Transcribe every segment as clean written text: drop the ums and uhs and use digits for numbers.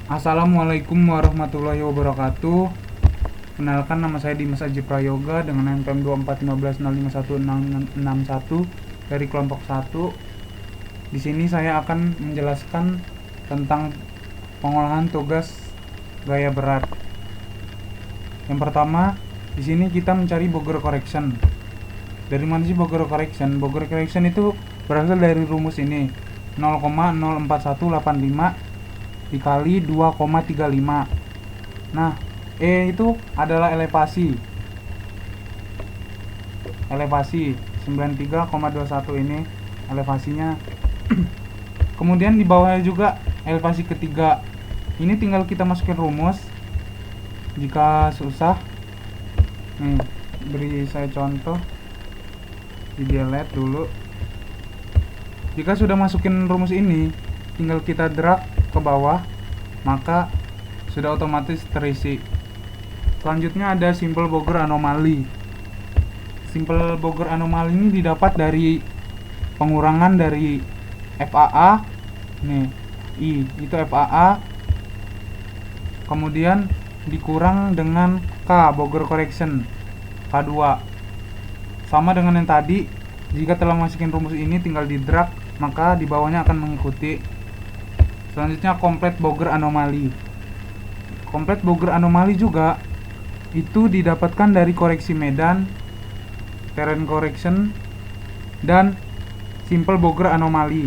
Assalamualaikum warahmatullahi wabarakatuh. Kenalkan, nama saya Dimas Aji Prayoga dengan NPM 2415051661 dari kelompok 1. Di sini saya akan menjelaskan tentang pengolahan tugas gaya berat. Yang pertama, di sini kita mencari Bogor correction. Dari mana sih Bogor correction? Bogor correction itu berasal dari rumus ini, 0,04185 dikali 2,35. Nah, E itu adalah elevasi 93,21, ini elevasinya. Kemudian di bawahnya juga elevasi ketiga. Ini tinggal kita masukin rumus. Jika susah, nih beri saya contoh, di delete dulu. Jika sudah masukin rumus ini, tinggal kita drag ke bawah, maka sudah otomatis terisi. Selanjutnya ada simpel Bogor anomali. Simpel Bogor anomali ini didapat dari pengurangan dari FAA. Nih, I itu FAA. Kemudian dikurang dengan K, Bogor correction, K2. Sama dengan yang tadi, jika telah masukin rumus ini tinggal di drag, maka di bawahnya akan mengikuti. Selanjutnya komplet Bogor anomali. Komplet Bogor anomali juga itu didapatkan dari koreksi medan, terrain correction, dan simpel Bogor anomali.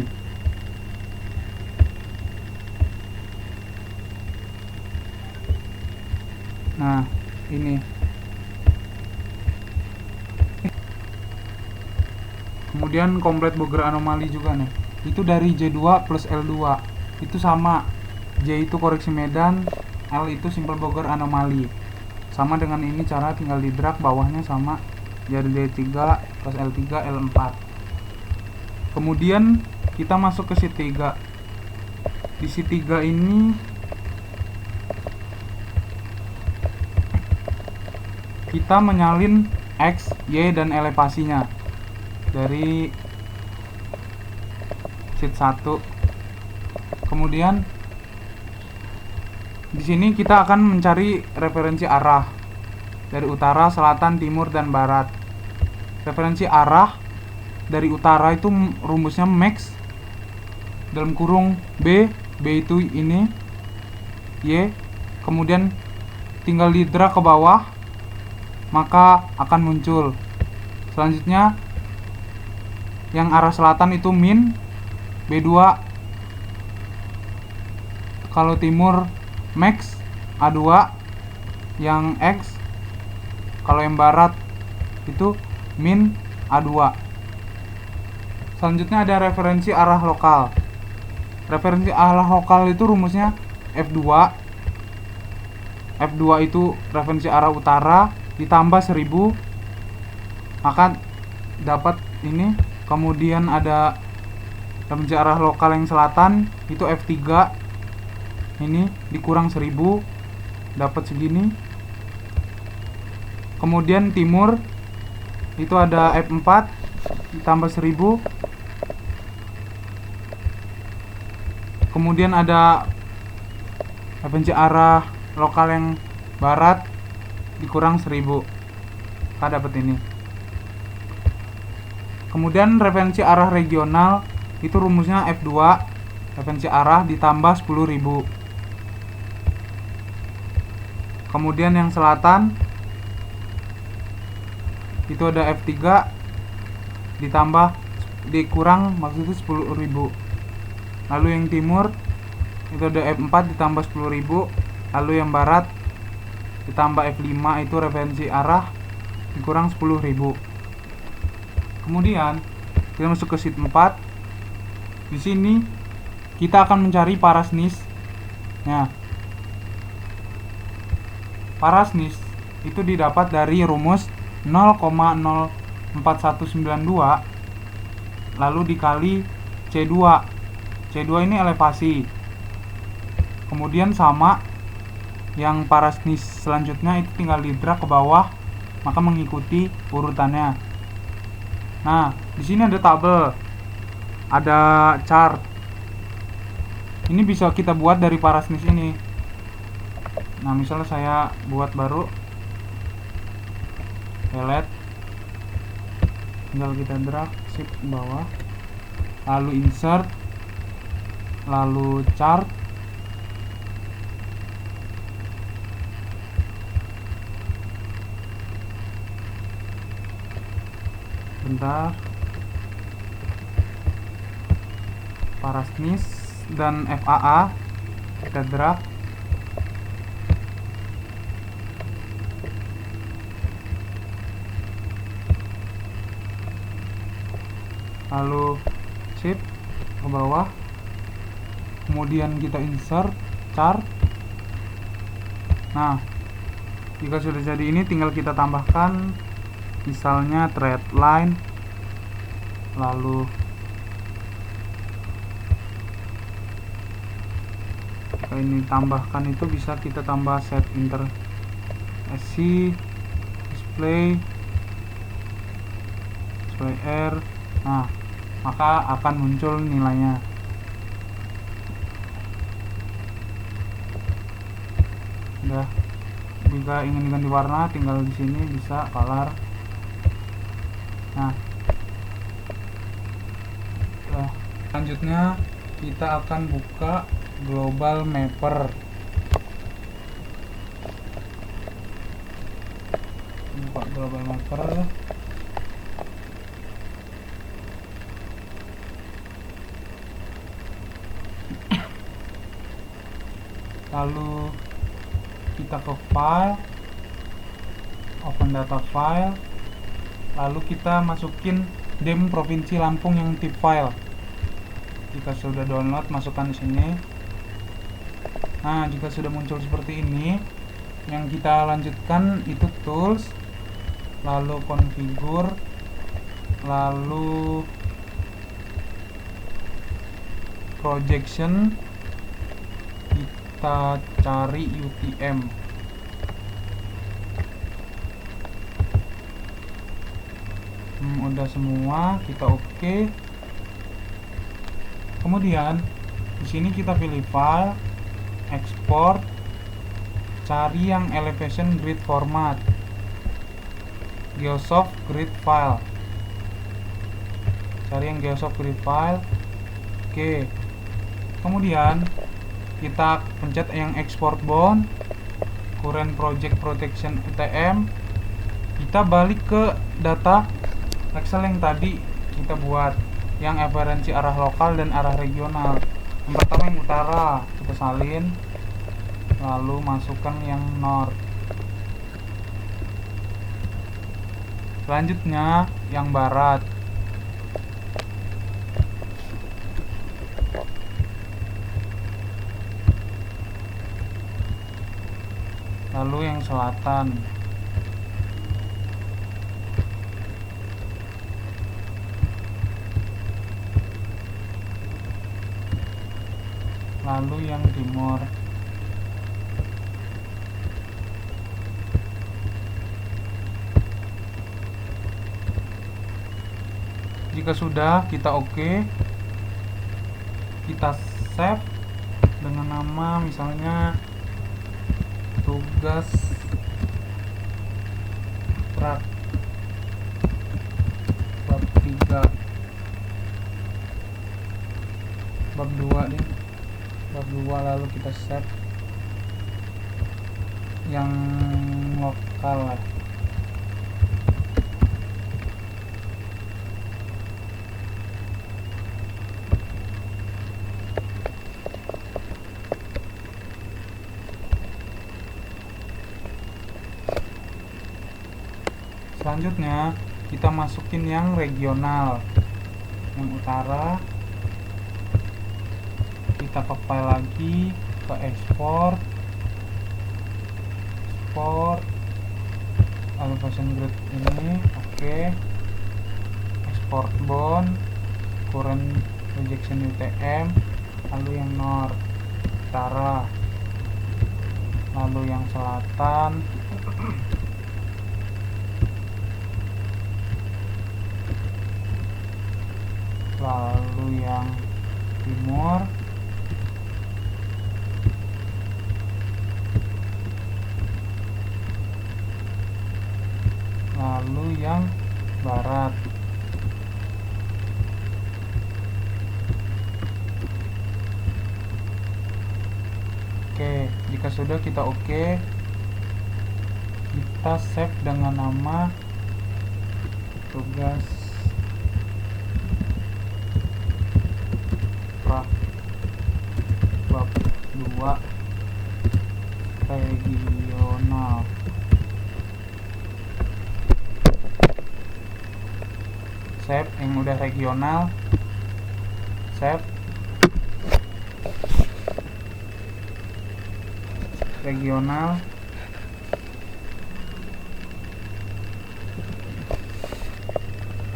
Nah, ini. Kemudian komplet Bogor anomali juga nih. Itu dari J2 plus L2. Itu sama. J itu koreksi medan, L itu simpel Bogor anomali. Sama dengan ini cara, tinggal di drag bawahnya sama, jadi D3 plus L3 L4. Kemudian kita masuk ke sheet 3. Di sheet 3 ini kita menyalin X, Y, dan elevasinya dari sheet 1. Kemudian di sini kita akan mencari referensi arah dari utara, selatan, timur, dan barat. Referensi arah dari utara itu rumusnya max dalam kurung B, B itu ini, Y. Kemudian tinggal di drag ke bawah, maka akan muncul. Selanjutnya yang arah selatan itu min B2. Kalau timur max A2 yang X. Kalau yang barat itu min A2. Selanjutnya ada referensi arah lokal. Referensi arah lokal itu rumusnya F2. F2 itu referensi arah utara ditambah 1000, maka dapat ini. Kemudian ada referensi arah lokal yang selatan itu F3. Ini dikurang 1000, dapat segini. Kemudian timur itu ada F4 ditambah 1000. Kemudian ada referensi arah lokal yang barat dikurang 1000, kita dapat ini. Kemudian referensi arah regional itu rumusnya F2, referensi arah ditambah 10.000. Kemudian yang selatan itu ada F3 ditambah dikurang, maksudnya 10.000. Lalu yang timur itu ada F4 ditambah 10.000. Lalu yang barat ditambah F5, itu referensi arah dikurang 10.000. Kemudian kita masuk ke sheet 4. Di sini kita akan mencari parasnis. Nah, parasnis itu didapat dari rumus 0,04192 lalu dikali C2. C2 ini elevasi. Kemudian sama yang parasnis selanjutnya itu tinggal di drag ke bawah, maka mengikuti urutannya. Nah, di sini ada tabel, ada chart. Ini bisa kita buat dari parasnis ini. Nah, misalnya saya buat baru delete, tinggal kita drag shift ke bawah, lalu insert, lalu chart, bentar, parasnis dan FAA kita drag, lalu shift ke bawah, kemudian kita insert chart. Nah, jika sudah jadi ini tinggal kita tambahkan misalnya thread line, lalu jika ini tambahkan itu bisa kita tambah set interseksi, display R. Nah, maka akan muncul nilainya. Udah, jika ingin ganti warna tinggal di sini bisa color. Nah, selanjutnya kita akan buka global mapper. Buka global mapper. Lalu kita ke file, open data file, lalu kita masukin DEM Provinsi Lampung yang tip file. Jika sudah download, masukkan di sini. Nah, jika sudah muncul seperti ini, yang kita lanjutkan itu tools, lalu configure, lalu projection, kita cari UTM. Udah semua, kita oke. Kemudian di sini kita pilih file, export, cari yang elevation grid format, Geosoft grid file. Cari yang Geosoft grid file. Oke. Kemudian kita pencet yang export bound, current project protection UTM. Kita balik ke data Excel yang tadi kita buat, yang referensi arah lokal dan arah regional. Yang pertama yang utara kita salin, lalu masukkan yang north. Selanjutnya yang barat. Lalu yang selatan. Lalu yang timur. Jika sudah, kita oke. Kita save dengan nama misalnya tugas track bab 3, bab 2 deh, bab 2, lalu kita save yang lokal lah. Selanjutnya kita masukin yang regional, yang utara. Kita ke file lagi, ke export, elevation grid ini, oke. Export bound, current projection UTM, lalu yang north, utara, lalu yang selatan, lalu yang timur, Oke, jika sudah kita oke, kita save dengan nama tugas pra bab 2 regional. Save yang udah regional, save regional.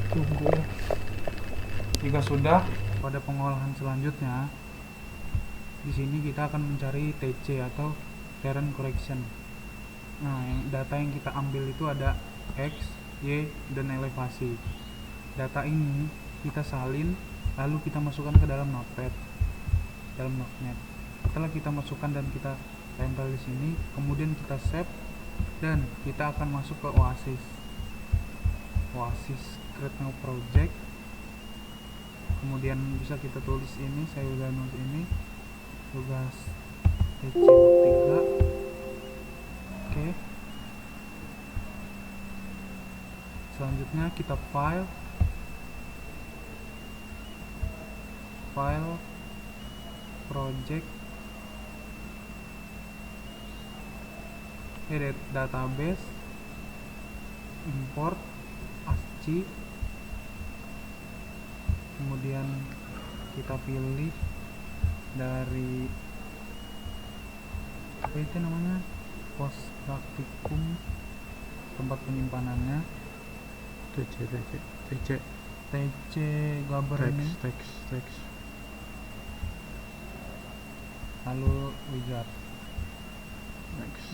Tunggu ya. Jika sudah, pada pengolahan selanjutnya di sini kita akan mencari TC atau terrain correction. Nah, data yang kita ambil itu ada X, Y, dan elevasi. Data ini kita salin lalu kita masukkan ke dalam notepad, dalam notepad. Setelah kita masukkan dan kita tempel di sini, kemudian kita save dan kita akan masuk ke Oasis. Create new project. Kemudian bisa kita tulis ini, saya udah nulis ini, tugas TC bab 3. Oke. Selanjutnya kita file project, edit database, import ASCII, kemudian kita pilih dari apa itu namanya, pos praktikum, tempat penyimpanannya TC Gaber ini, teks lalu wizard, next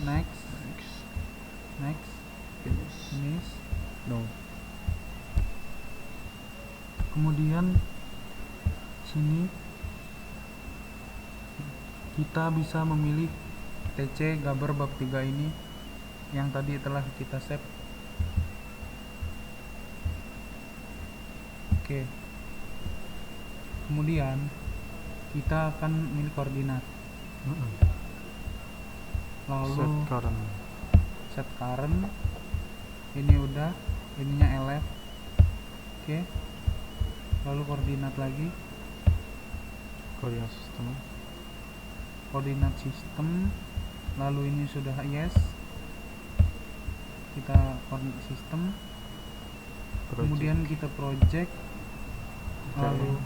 finish. no. Kemudian sini kita bisa memilih TC Gaber bab 3 ini yang tadi telah kita save. Oke. Kemudian kita akan milih koordinat. Lalu set current. Ini udah, ininya elef. Oke. Lalu koordinat lagi. Koordinat sistem. Lalu ini sudah yes. Kita koordinat sistem. Kemudian kita project. Lalu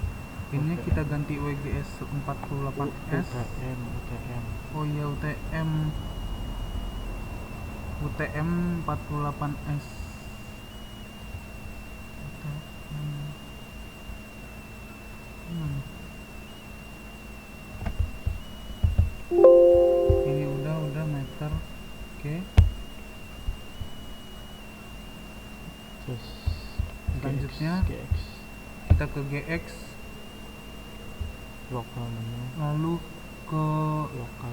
ini kita ganti WGS 48S. UTM. Oh iya, UTM 48S. Ini udah meter. Oke. Terus Selanjutnya GX kita ke GX, lokal menu, lalu ke lokal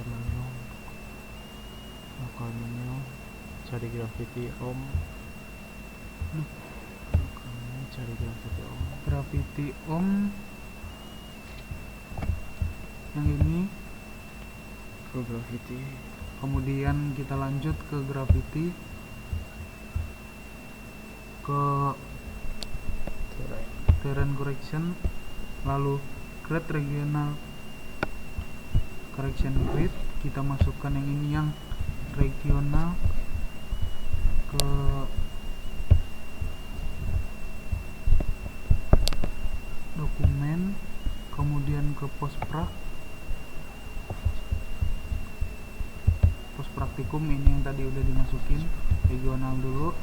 menu, cari Gravity Om. Cari Gravity Om. Yang ini. Ke Gravity. Kemudian kita lanjut ke Gravity, ke terrain correction, lalu create regional correction grid. Kita masukkan yang ini, yang regional, ke dokumen, kemudian ke pos praktikum. Ini yang tadi udah dimasukin, regional dulu,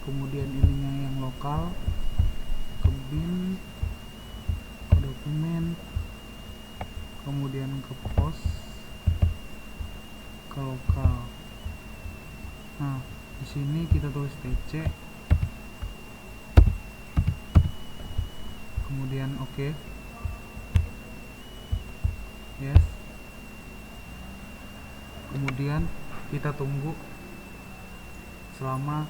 kemudian ininya yang lokal, ke bin, ke dokumen, kemudian ke pos, ke lokal. Nah, di sini kita tulis TC, kemudian oke. Yes. Kemudian kita tunggu selama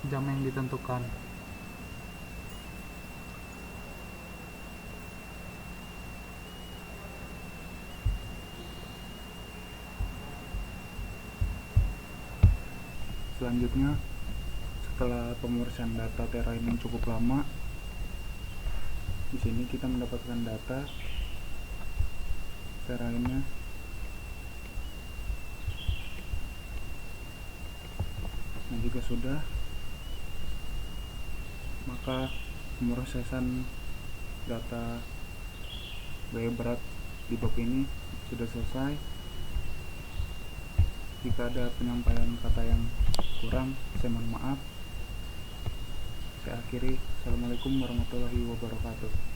jam yang ditentukan. selanjutnya, setelah pemeriksaan data Terra ini cukup lama, di sini kita mendapatkan data Terra ini. Nah, jika sudah, maka pemrosesan data gaya berat di bab ini sudah selesai. Jika ada penyampaian kata yang kurang, saya mohon maaf. Saya akhiri. Assalamualaikum warahmatullahi wabarakatuh.